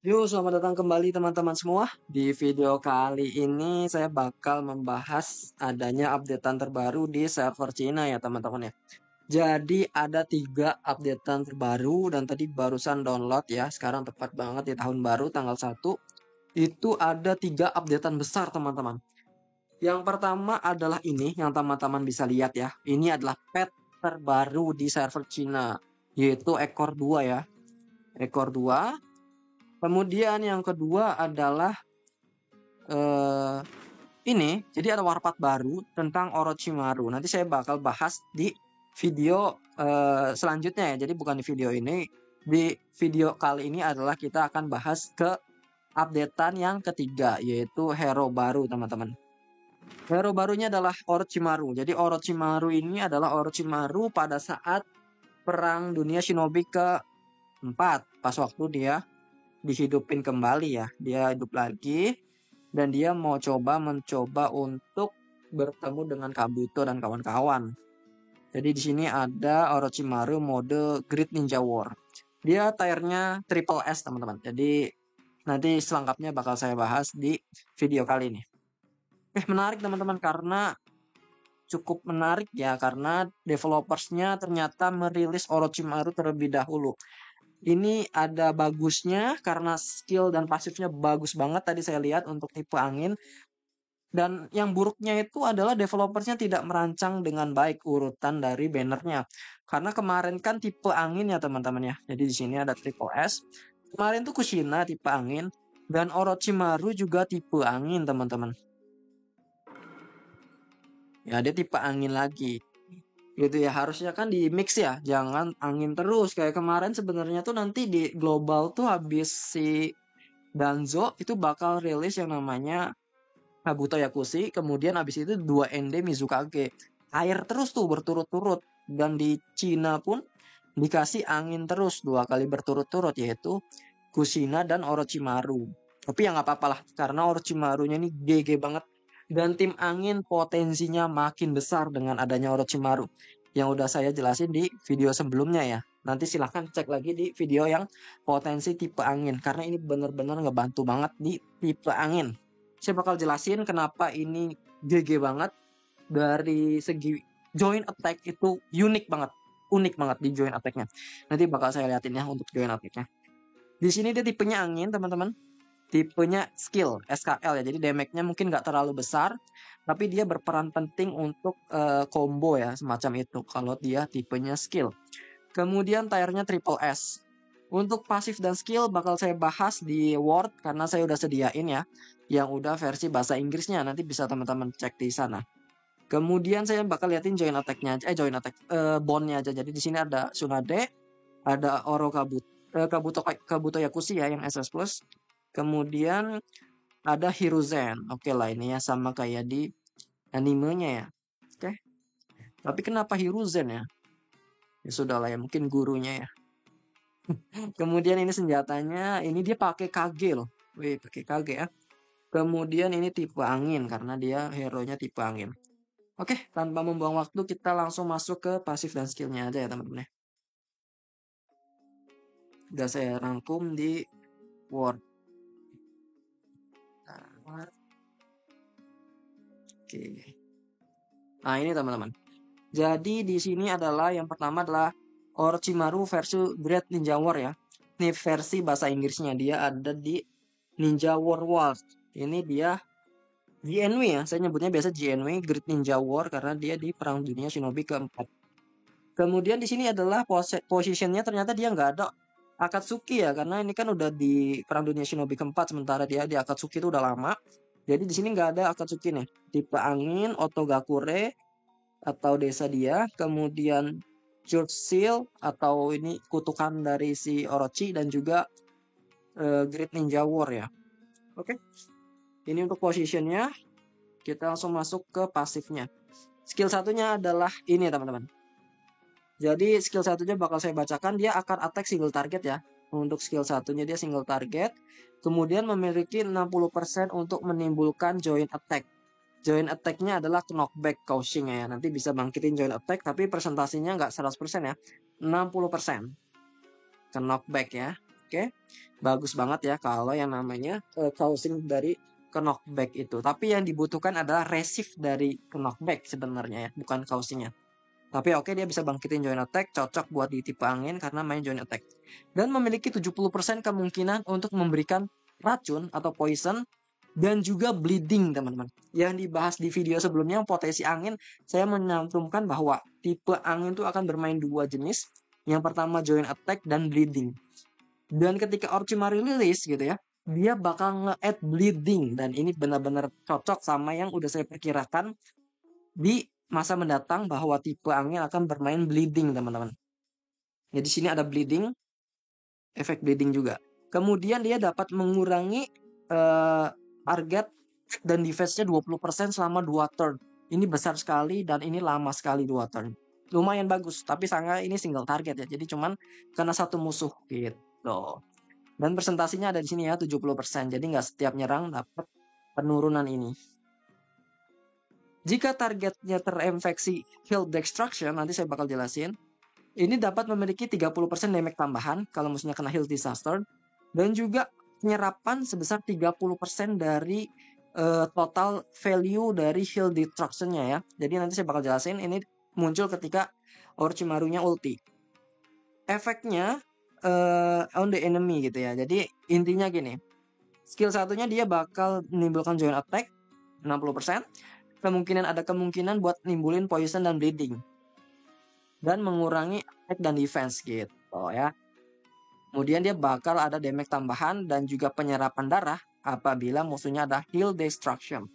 Yuk, selamat datang kembali teman-teman semua. Di video kali ini saya bakal membahas adanya updatean terbaru di server Cina ya teman-teman ya. Jadi ada 3 updatean terbaru dan tadi barusan download ya. Sekarang tepat banget di tahun baru tanggal 1. Itu ada 3 updatean besar teman-teman. Yang pertama adalah ini yang teman-teman bisa lihat ya. Ini adalah pet terbaru di server Cina. Yaitu ekor 2 ya. Ekor 2. Kemudian yang kedua adalah eh ini, jadi ada warpat baru tentang Orochimaru. Nanti saya bakal bahas di video selanjutnya ya. Jadi bukan di video ini. Di video kali ini adalah kita akan bahas ke updatean yang ketiga, yaitu hero baru teman-teman. Hero barunya adalah Orochimaru. Jadi Orochimaru ini adalah Orochimaru pada saat Perang Dunia Shinobi ke-4. Pas waktu dia dihidupin kembali ya. Dia hidup lagi. Dan dia mau mencoba untuk bertemu dengan Kabuto dan kawan-kawan. Jadi di sini ada Orochimaru mode Great Ninja War. Dia tiernya triple S teman-teman. Jadi nanti selengkapnya bakal saya bahas di video kali ini. Menarik teman-teman karena cukup menarik ya karena developersnya ternyata merilis Orochimaru terlebih dahulu. Ini ada bagusnya karena skill dan pasifnya bagus banget tadi saya lihat untuk tipe angin. Dan yang buruknya itu adalah developersnya tidak merancang dengan baik urutan dari bannernya. Karena kemarin kan tipe angin ya teman-teman ya. Jadi di sini ada triple S. Kemarin tuh Kushina tipe angin. Dan Orochimaru juga tipe angin teman-teman. Ya dia tipe angin lagi. Gitu ya, harusnya kan di mix ya. Jangan angin terus. Kayak kemarin sebenarnya tuh nanti di global tuh habis si Danzo itu bakal rilis yang namanya Kabuto Yakushi, kemudian abis itu 2 ND Mizukage. Air terus tuh berturut-turut. Dan di Cina pun dikasih angin terus 2 kali berturut-turut, yaitu Kushina dan Orochimaru. Tapi ya nggak apa-apa lah, karena Orochimarunya ini GG banget. Dan tim angin potensinya makin besar dengan adanya Orochimaru. Yang udah saya jelasin di video sebelumnya ya. Nanti silahkan cek lagi di video yang potensi tipe angin. Karena ini bener-bener ngebantu banget di tipe angin. Saya bakal jelasin kenapa ini GG banget. Dari segi joint attack itu unik banget di joint attacknya. Nanti bakal saya liatin ya untuk joint attacknya. Di sini dia tipenya angin teman-teman. Tipenya skill SKL ya. Jadi damage-nya mungkin nggak terlalu besar, tapi dia berperan penting untuk combo ya semacam itu. Kalau dia tipenya skill. Kemudian tiernya triple S. Untuk pasif dan skill bakal saya bahas di Word karena saya udah sediain ya yang udah versi bahasa Inggrisnya, nanti bisa teman-teman cek di sana. Kemudian saya bakal liatin join attack-nya aja, bond-nya aja. Jadi di sini ada Tsunade, ada Kabuto Yakushi ya yang SS plus. Kemudian ada Hiruzen. Oke lah ini ya sama kayak di animenya ya. Oke. Tapi kenapa Hiruzen ya? Ya sudah lah ya, mungkin gurunya ya. Kemudian ini senjatanya, ini dia pakai Kage loh. Wih, pakai Kage ya. Kemudian ini tipe angin karena dia hero-nya tipe angin. Oke, tanpa membuang waktu kita langsung masuk ke pasif dan skillnya aja ya teman-teman ya. Udah saya rangkum di Word. Oke. Nah ini teman-teman. Jadi di sini adalah yang pertama adalah Orochimaru versus Great Ninja War ya. Ini versi bahasa Inggrisnya, dia ada di Ninja War World. Ini dia GNW ya, saya nyebutnya biasa GNW Great Ninja War karena dia di Perang Dunia Shinobi ke-4. Kemudian di sini adalah posisinya ternyata dia nggak ada Akatsuki ya, karena ini kan udah di Perang Dunia Shinobi ke-4 sementara dia di Akatsuki itu udah lama. Jadi di sini nggak ada Akatsuki nih. Tipe angin, Otogakure atau desa dia, kemudian Church Seal atau ini kutukan dari si Orochi dan juga Great Ninja War ya. Oke. Ini untuk positionnya. Kita langsung masuk ke pasifnya. Skill satunya adalah ini teman-teman. Jadi skill satunya bakal saya bacakan, dia akan attack single target ya. Untuk skill satunya dia single target. Kemudian memiliki 60% untuk menimbulkan joint attack. Joint attack-nya adalah knockback causing ya. Nanti bisa bangkitin joint attack tapi persentasenya nggak 100% ya. 60% ke knockback ya. Oke, bagus banget ya kalau yang namanya causing dari knockback itu. Tapi yang dibutuhkan adalah resist dari knockback sebenarnya ya, bukan causingnya. Tapi oke, dia bisa bangkitin joint attack, cocok buat di tipe angin karena main joint attack. Dan memiliki 70% kemungkinan untuk memberikan racun atau poison dan juga bleeding, teman-teman. Yang dibahas di video sebelumnya, potensi angin, saya menyantumkan bahwa tipe angin itu akan bermain dua jenis. Yang pertama joint attack dan bleeding. Dan ketika Orochimaru rilis gitu ya, dia bakal nge-add bleeding. Dan ini benar-benar cocok sama yang udah saya perkirakan di masa mendatang bahwa tipe angin akan bermain bleeding, teman-teman. Ya, di sini ada bleeding, efek bleeding juga. Kemudian dia dapat mengurangi target dan defense-nya 20% selama 2 turn. Ini besar sekali dan ini lama sekali 2 turn. Lumayan bagus, tapi sangat ini single target ya. Jadi cuman kena satu musuh gitu. Dan presentasinya ada di sini ya 70%. Jadi nggak setiap nyerang dapat penurunan ini. Jika targetnya terinfeksi heal destruction, nanti saya bakal jelasin. Ini dapat memiliki 30% damage tambahan kalau musuhnya kena heal disaster. Dan juga penyerapan sebesar 30% dari total value dari heal destruction-nya ya. Jadi nanti saya bakal jelasin, ini muncul ketika Orochimaru-nya ulti. Efeknya on the enemy gitu ya. Jadi intinya gini. Skill satunya dia bakal menimbulkan joint attack 60%. Ada kemungkinan buat nimbulin poison dan bleeding. Dan mengurangi attack dan defense gitu ya. Kemudian dia bakal ada damage tambahan dan juga penyerapan darah apabila musuhnya ada heal destruction.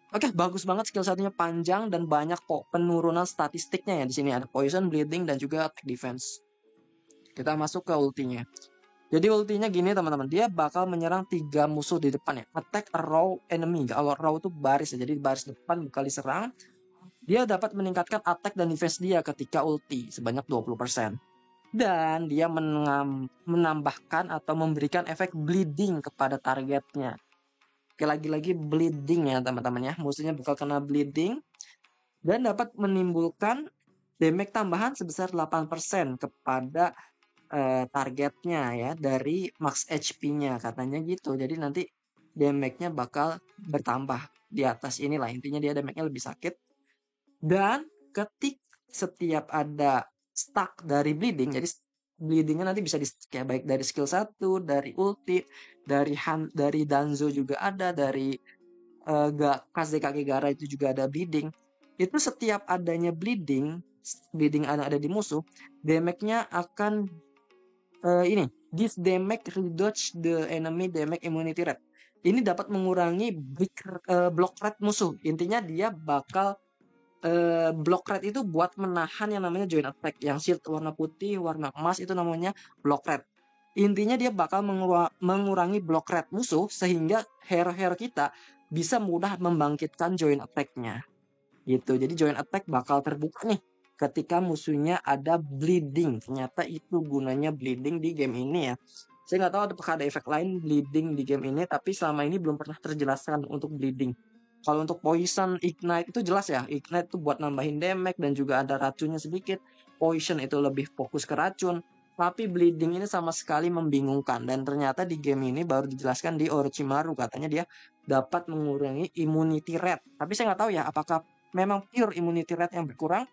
Oke, bagus banget skill satunya, panjang dan banyak kok penurunan statistiknya ya. Di sini ada poison, bleeding dan juga attack defense. Kita masuk ke ultinya. Jadi ultinya gini teman-teman, dia bakal menyerang 3 musuh di depan ya. Attack a raw enemy. Kalau raw itu baris ya, jadi baris depan bakal diserang. Dia dapat meningkatkan attack dan defense dia ketika ulti sebanyak 20%. Dan dia menambahkan atau memberikan efek bleeding kepada targetnya. Oke, lagi-lagi bleeding ya teman-teman ya. Musuhnya bakal kena bleeding. Dan dapat menimbulkan damage tambahan sebesar 8% kepada targetnya ya dari max HP-nya katanya gitu. Jadi nanti damage-nya bakal bertambah di atas inilah, intinya dia damage-nya lebih sakit. Dan ketik setiap ada stuck dari bleeding, jadi bleedingnya nanti bisa di kayak baik dari skill 1, dari ulti, dari Danzo juga ada, dari Kazekage Gaara itu juga ada bleeding. Itu setiap adanya bleeding ada di musuh, damage-nya akan ini, this damage reduce the enemy damage immunity rate. Ini dapat mengurangi block rate musuh. Intinya dia bakal block rate itu buat menahan yang namanya joint attack. Yang shield warna putih, warna emas itu namanya block rate. Intinya dia bakal mengurangi block rate musuh sehingga hero-hero kita bisa mudah membangkitkan joint attack-nya. Gitu. Jadi joint attack bakal terbuka nih ketika musuhnya ada bleeding. Ternyata itu gunanya bleeding di game ini ya. Saya nggak tahu apakah ada efek lain bleeding di game ini, tapi selama ini belum pernah terjelaskan untuk bleeding. Kalau untuk poison, ignite itu jelas ya. Ignite itu buat nambahin damage dan juga ada racunnya sedikit. Poison itu lebih fokus ke racun. Tapi bleeding ini sama sekali membingungkan. Dan ternyata di game ini baru dijelaskan di Orochimaru. Katanya dia dapat mengurangi immunity rate. Tapi saya nggak tahu ya apakah memang pure immunity rate yang berkurang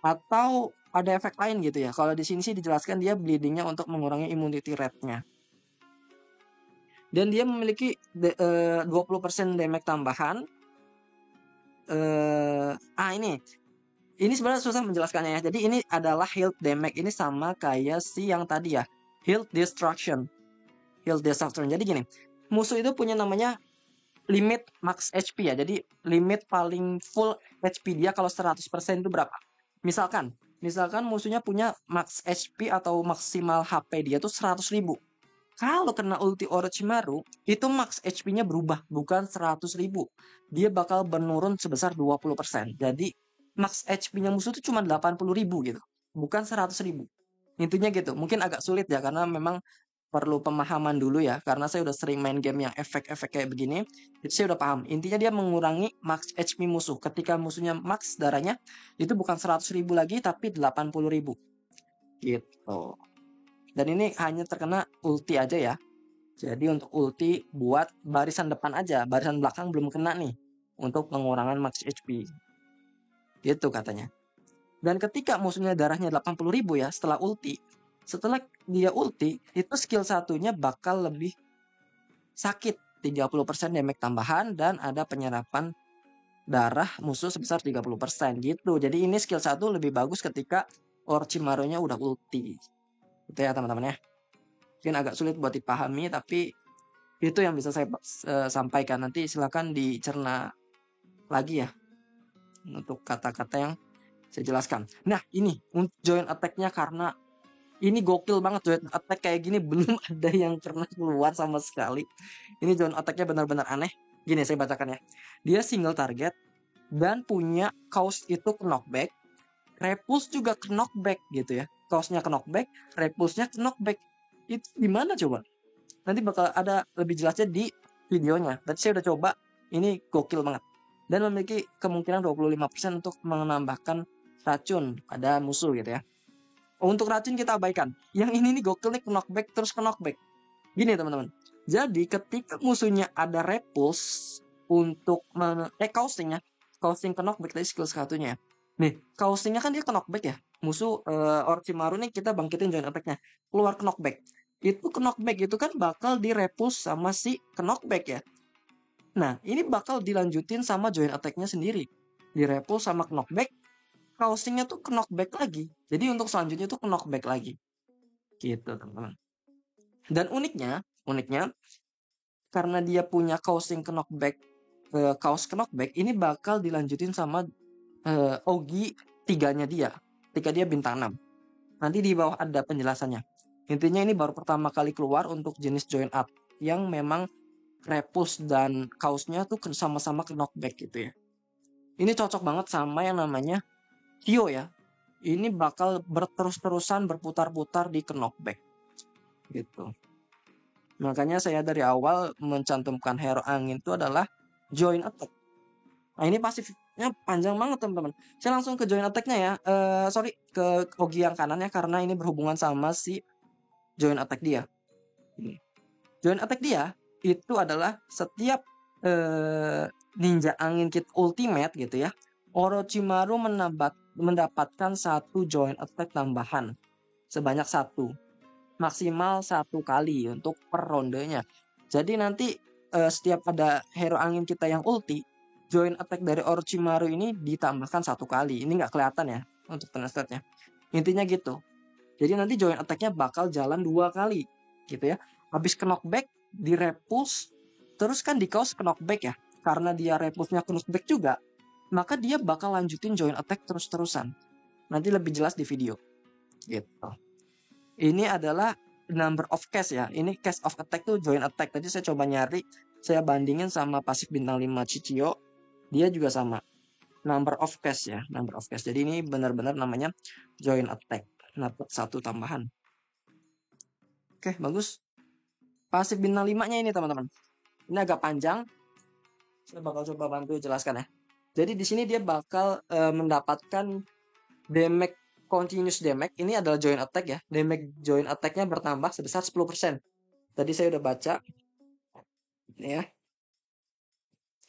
atau ada efek lain gitu ya. Kalau di sini sih dijelaskan dia bleedingnya untuk mengurangi immunity rate-nya. Dan dia memiliki 20% damage tambahan. Ini sebenarnya susah menjelaskannya ya. Jadi ini adalah health damage, ini sama kayak si yang tadi ya, health destruction. Jadi gini, musuh itu punya namanya limit max HP ya. Jadi limit paling full HP dia kalau 100% itu berapa? Misalkan musuhnya punya max HP atau maksimal HP dia tuh 100.000. Kalau kena ulti Orochimaru, itu max HP-nya berubah, bukan 100.000. Dia bakal menurun sebesar 20%. Jadi max HP-nya musuh itu cuma 80.000 gitu, bukan 100.000. Intinya gitu. Mungkin agak sulit ya karena memang perlu pemahaman dulu ya, karena saya udah sering main game yang efek-efek kayak begini, jadi saya udah paham. Intinya dia mengurangi max HP musuh. Ketika musuhnya max darahnya, itu bukan 100.000 lagi, tapi 80.000. Gitu. Dan ini hanya terkena ulti aja ya. Jadi untuk ulti buat barisan depan aja, barisan belakang belum kena nih untuk pengurangan max HP. Gitu katanya. Dan ketika musuhnya darahnya 80.000 ya setelah ulti, setelah dia ulti, itu skill satunya bakal lebih sakit. 30% damage tambahan dan ada penyerapan darah musuh sebesar 30% gitu. Jadi ini skill 1 lebih bagus ketika Orochimaru-nya udah ulti. Itu ya teman-teman ya. Mungkin agak sulit buat dipahami tapi itu yang bisa saya sampaikan. Nanti silakan dicerna lagi ya untuk kata-kata yang saya jelaskan. Nah ini untuk joint attack-nya karena ini gokil banget, joint attack kayak gini belum ada yang pernah keluar sama sekali. Ini joint attack-nya benar-benar aneh. Gini saya bacakan ya. Dia single target dan punya Chaos itu ke knockback, Repulse juga ke knockback gitu ya. Chaos-nya ke knockback, Repulse-nya ke knockback. Itu gimana coba? Nanti bakal ada lebih jelasnya di videonya. Tadi saya udah coba, ini gokil banget. Dan memiliki kemungkinan 25% untuk menambahkan racun pada musuh gitu ya. Untuk racun kita abaikan. Yang ini nih gokil nih, knockback terus ke knockback. Gini teman-teman. Jadi ketika musuhnya ada repulse untuk causing ke knockback tadi skill satunya ya. Nih, causingnya kan dia ke knockback ya. Musuh Orochimaru nih kita bangkitin joint attack-nya. Keluar ke knockback. Itu ke knockback itu kan bakal di repulse sama si ke knockback ya. Nah, ini bakal dilanjutin sama joint attack-nya sendiri. Di repulse sama knockback, causingnya tuh knockback lagi. Jadi untuk selanjutnya tuh knockback lagi. Gitu, teman-teman. Dan uniknya karena dia punya causing knockback, chaos knockback, ini bakal dilanjutin sama Ogi 3-nya dia. Ketika dia bintang 6. Nanti di bawah ada penjelasannya. Intinya ini baru pertama kali keluar untuk jenis join up yang memang repulse dan chaosnya tuh sama-sama ke knockback gitu ya. Ini cocok banget sama yang namanya Kyo ya. Ini bakal berterus-terusan berputar-putar di knockback gitu. Makanya saya dari awal mencantumkan hero angin itu adalah join attack. Nah ini pasifnya panjang banget teman-teman. Saya langsung ke join attack-nya ya. Sorry ke Ogi yang kanan ya karena ini berhubungan sama si join attack dia. Ini. Join attack dia itu adalah setiap ninja angin kit ultimate gitu ya. Orochimaru mendapatkan satu join attack tambahan sebanyak 1, maksimal 1 kali untuk per rondenya. Jadi nanti setiap ada hero angin kita yang ulti, join attack dari Orochimaru ini ditambahkan 1 kali. Ini nggak kelihatan ya untuk penstatnya. Intinya gitu. Jadi nanti join attack-nya bakal jalan 2 kali gitu ya. Habis ke knockback, di repulse, terus kan di chaos ke knockback ya. Karena dia repulse-nya ke knockback juga, maka dia bakal lanjutin join attack terus-terusan. Nanti lebih jelas di video. Gitu. Ini adalah number of cast ya. Ini cast of attack tuh join attack. Tadi saya coba nyari, saya bandingin sama pasif bintang 5 Chichiyo. Dia juga sama. Number of cast ya, number of cast. Jadi ini benar-benar namanya join attack. Dapat 1 tambahan. Oke, bagus. Pasif bintang 5-nya ini teman-teman. Ini agak panjang. Saya bakal coba bantu jelaskan ya. Jadi di sini dia bakal mendapatkan damage continuous damage. Ini adalah join attack ya. Damage join attack-nya bertambah sebesar 10%. Tadi saya udah baca. Ini ya.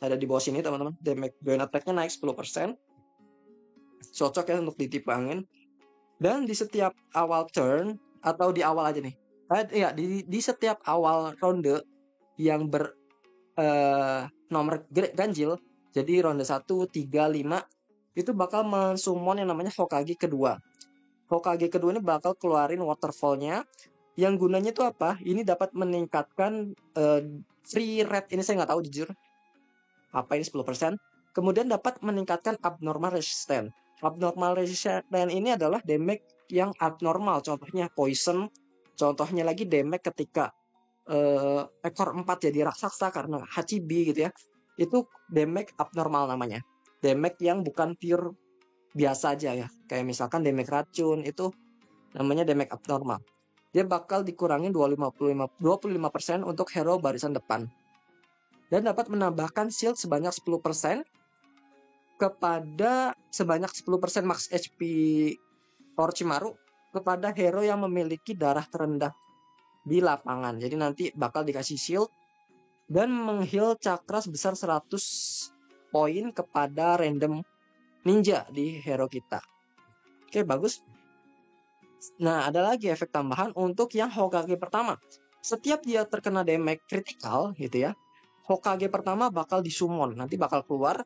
Ada di bawah sini teman-teman. Damage join attack-nya naik 10%. Cocok ya untuk di tipe angin. Dan di setiap awal turn atau di awal aja nih. Di setiap awal ronde yang nomor ganjil, jadi ronde 1, 3, 5 itu bakal mensummon yang namanya Hokage kedua. Hokage kedua ini bakal keluarin waterfall-nya yang gunanya itu apa? Ini dapat meningkatkan free rate, ini saya nggak tahu jujur apa ini 10%. Kemudian dapat meningkatkan abnormal resistance. Abnormal resistance ini adalah damage yang abnormal, contohnya poison, contohnya lagi damage ketika ekor 4 jadi raksasa karena Hachibi gitu ya. Itu damage abnormal namanya. Damage yang bukan pure biasa aja ya. Kayak misalkan damage racun itu namanya damage abnormal. Dia bakal dikurangin 25% untuk hero barisan depan. Dan dapat menambahkan shield sebanyak 10% kepada sebanyak 10% max HP Orochimaru kepada hero yang memiliki darah terendah di lapangan. Jadi nanti bakal dikasih shield dan mengheal cakra sebesar 100 poin kepada random ninja di hero kita. Oke, bagus. Nah, ada lagi efek tambahan untuk yang Hokage pertama. Setiap dia terkena damage kritikal gitu ya, Hokage pertama bakal disummon, nanti bakal keluar.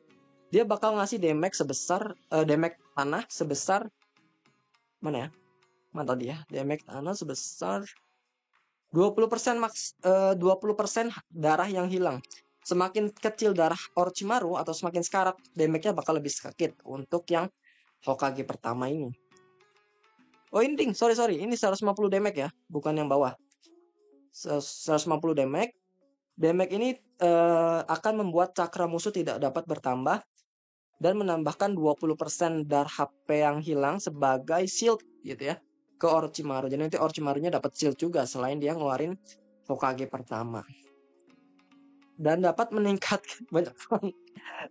Dia bakal ngasih damage sebesar damage tanah sebesar mana ya? Mana tadi ya? Damage tanah sebesar 20% max 20% darah yang hilang. Semakin kecil darah Orochimaru atau semakin sekarat, damage-nya bakal lebih sakit untuk yang Hokage pertama ini. Oh ini ding, sorry, ini 150 damage ya, bukan yang bawah. 150 damage. Damage ini akan membuat cakra musuh tidak dapat bertambah dan menambahkan 20% darah HP yang hilang sebagai shield gitu ya ke Orochimaru. Jadi nanti Orochimarunya dapat shield juga selain dia ngeluarin Hokage pertama. Dan dapat meningkatkan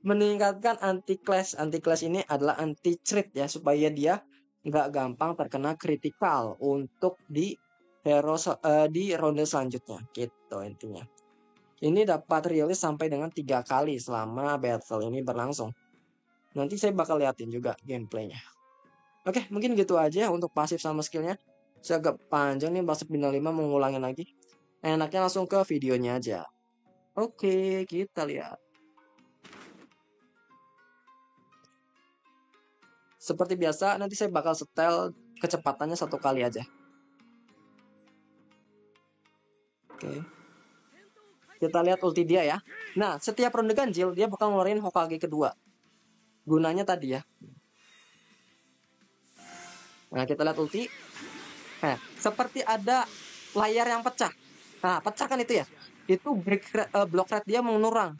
meningkatkan anti-clash. Anti-clash ini adalah anti-cheat ya, supaya dia nggak gampang terkena kritikal untuk di hero di ronde selanjutnya gitu intinya. Ini dapat rilis sampai dengan 3 kali selama battle ini berlangsung. Nanti saya bakal liatin juga gameplaynya. Oke, mungkin gitu aja untuk pasif sama skillnya. Saya agak panjang nih pasif bintang 5 mau ngulangin lagi. Enaknya langsung ke videonya aja. Oke, kita lihat. Seperti biasa, nanti saya bakal setel kecepatannya 1 kali aja. Oke. Kita lihat ulti dia ya. Nah, setiap ronde ganjil, dia bakal ngeluarin Hokage kedua. Gunanya tadi ya. Nah, kita lihat ulti. Nah, seperti ada layar yang pecah. Nah, pecah kan itu ya. Itu block rate dia menurun.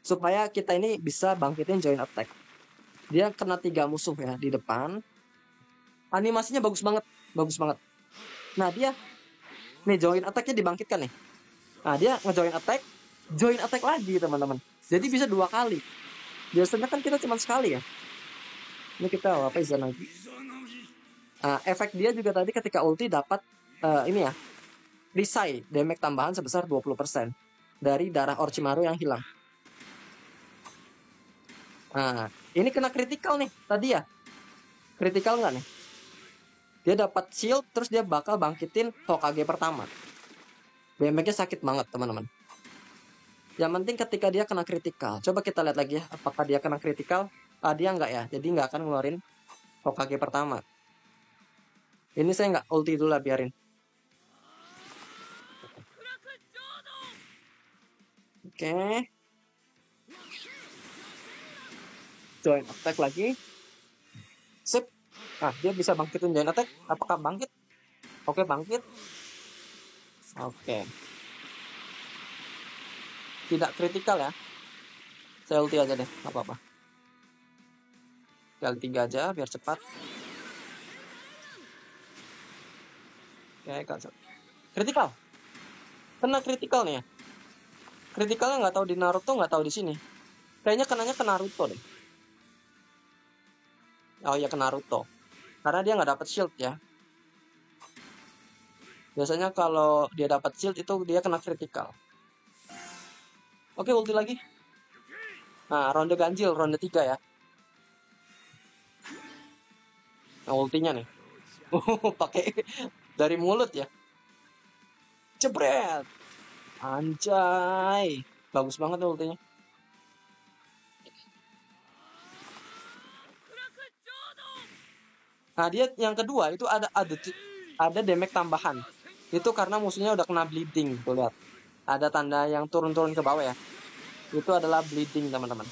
Supaya kita ini bisa bangkitin join attack. Dia kena 3 musuh ya di depan. Animasinya bagus banget. Bagus banget. Nah, dia nih join attacknya dibangkitkan nih. Nah, dia ngejoin attack. Join attack lagi teman-teman. Jadi bisa 2 kali. Biasanya kan kita cuma sekali ya. Ini kita apa Izanagi. Nah, efek dia juga tadi ketika ulti dapat ini ya. Risai damage tambahan sebesar 20% dari darah Orochimaru yang hilang. Nah, ini kena kritikal nih tadi ya. Kritikal nggak nih? Dia dapat shield terus dia bakal bangkitin Hokage pertama. Damage-nya sakit banget teman-teman. Yang penting ketika dia kena kritikal. Coba kita lihat lagi ya, apakah dia kena kritikal? Dia nggak ya, jadi nggak akan ngeluarin Hokage pertama. Ini saya nggak ulti dulu lah, biarin. Oke. Join attack lagi. Sip. Nah, dia bisa bangkitin join attack. Apakah bangkit? Oke, bangkit. Oke. Tidak kritikal ya. Saya ulti aja deh, nggak apa-apa. Kali 3 aja biar cepat. Oke, kritikal. Kena kritikal nih ya. Kritikalnya nggak tahu di Naruto, nggak tahu di sini. Kayaknya kenanya ke Naruto deh. Oh iya, ke Naruto. Karena dia nggak dapat shield ya. Biasanya kalau dia dapat shield itu dia kena kritikal. Oke, ulti lagi. Nah, ronde ganjil, ronde 3 ya. Nah, ultinya nih. Pakai dari mulut ya. Jebret. Anjay. Bagus banget tuh ultinya. Nah, dia yang kedua itu ada damage tambahan. Itu karena musuhnya udah kena bleeding, tuh lihat. Ada tanda yang turun-turun ke bawah ya. Itu adalah bleeding, teman-teman.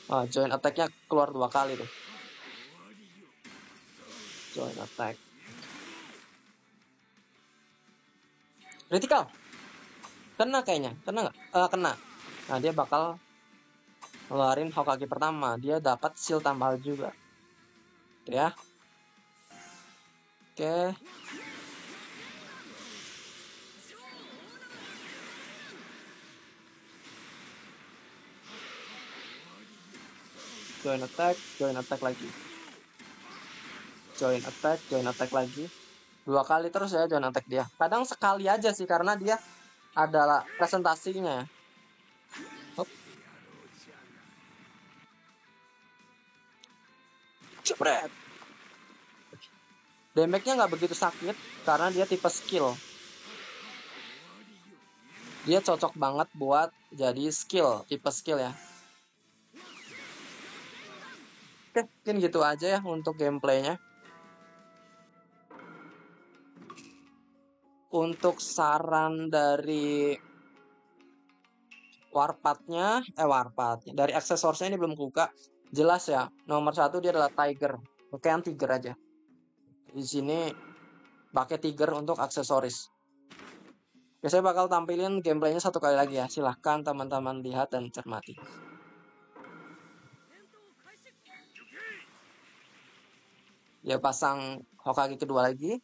Oh, join attack-nya keluar 2 kali tuh. Join attack. Critical. Kena kayaknya. Kena nggak? Kena. Nah, dia bakal ngeluarin Hokage pertama. Dia dapat shield tambahan juga. Oke ya. Oke. Join attack lagi. Join attack lagi. 2 kali terus ya join attack dia. Kadang sekali aja sih karena dia adalah presentasinya. Hop, jebret. Damage-nya nggak begitu sakit karena dia tipe skill. Dia cocok banget buat jadi skill, tipe skill ya. Oke, mungkin gitu aja ya untuk gameplaynya. Untuk saran dari warpatnya dari aksesorisnya ini belum buka. Jelas ya, nomor 1 dia adalah Tiger. Pakaian Tiger aja. Di sini pakai Tiger untuk aksesoris. Oke, saya bakal tampilin gameplaynya satu kali lagi ya. Silahkan teman-teman lihat dan cermati. Dia pasang Hokage kedua lagi.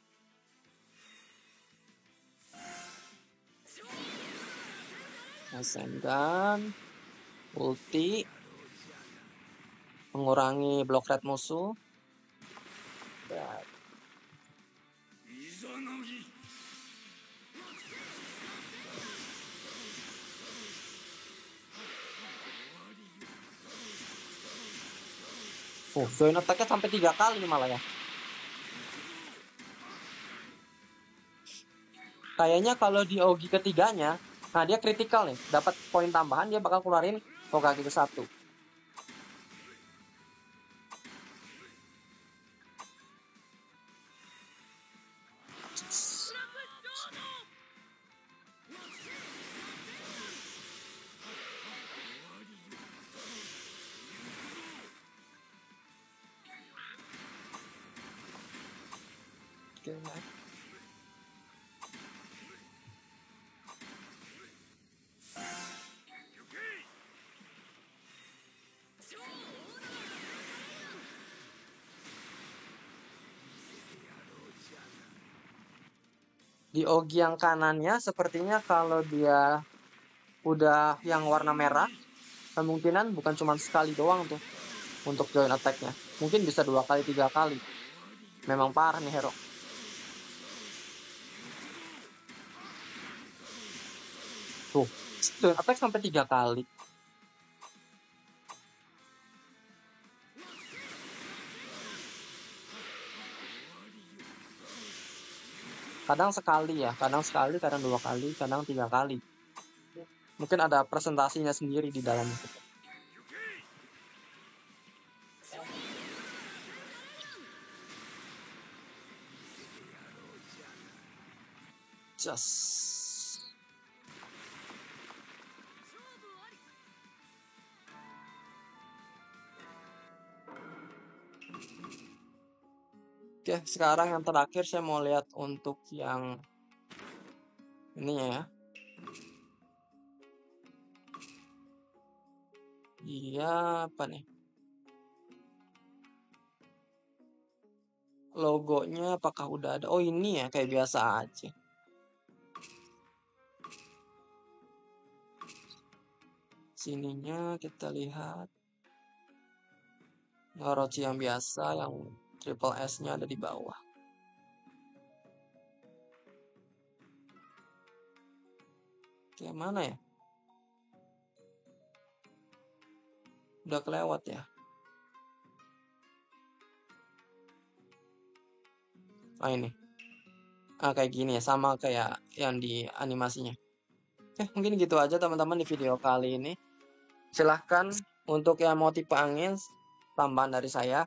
Rasengan, ulti, mengurangi block rate musuh. Dan join attack-nya sampai 3 kali malah ya. Kayaknya kalau di Ogi ketiganya, nah dia kritikal nih, dapat poin tambahan dia bakal keluarin Hokage ke 1. Oke, di Ogi yang kanannya sepertinya kalau dia udah yang warna merah, kemungkinan bukan cuma sekali doang tuh untuk join attack-nya. Mungkin bisa 2 kali, 3 kali. Memang parah nih hero. Tuh, join attack sampai 3 kali. Kadang sekali ya, kadang sekali, kadang 2 kali, kadang 3 kali. Mungkin ada presentasinya sendiri di dalamnya. Just. Oke, sekarang yang terakhir saya mau lihat untuk yang ini ya. Iya, apa nih? Logonya apakah udah ada? Oh, ini ya, kayak biasa aja. Sininya kita lihat. Orochi yang biasa, yang triple S-nya ada di bawah. Oke, mana ya? Udah kelewat ya. Ah, ini. Kayak gini ya, sama kayak yang di animasinya. Oke, mungkin gitu aja teman-teman di video kali ini. Silahkan untuk yang mau tipe angin, tambahan dari saya.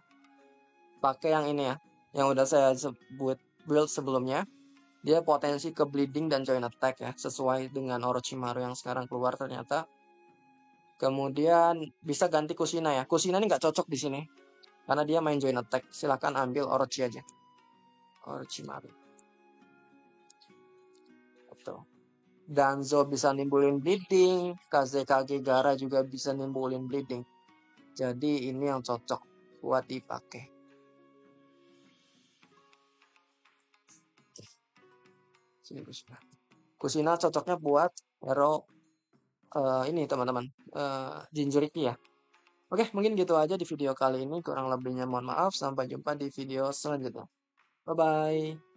Pakai yang ini ya, yang udah saya sebut build sebelumnya. Dia potensi ke bleeding dan join attack ya, sesuai dengan Orochimaru yang sekarang keluar ternyata. Kemudian bisa ganti Kushina ya. Kushina ini nggak cocok di sini karena dia main join attack. Silahkan ambil Orochi aja. Orochimaru. Betul. Danzo bisa nimbulin bleeding, Kazekage Gara juga bisa nimbulin bleeding. Jadi ini yang cocok buat dipakai. Sini Kushina. Kushina cocoknya buat hero ini teman-teman, Jinchuriki ya. Oke, mungkin gitu aja di video kali ini. Kurang lebihnya mohon maaf. Sampai jumpa di video selanjutnya. Bye-bye.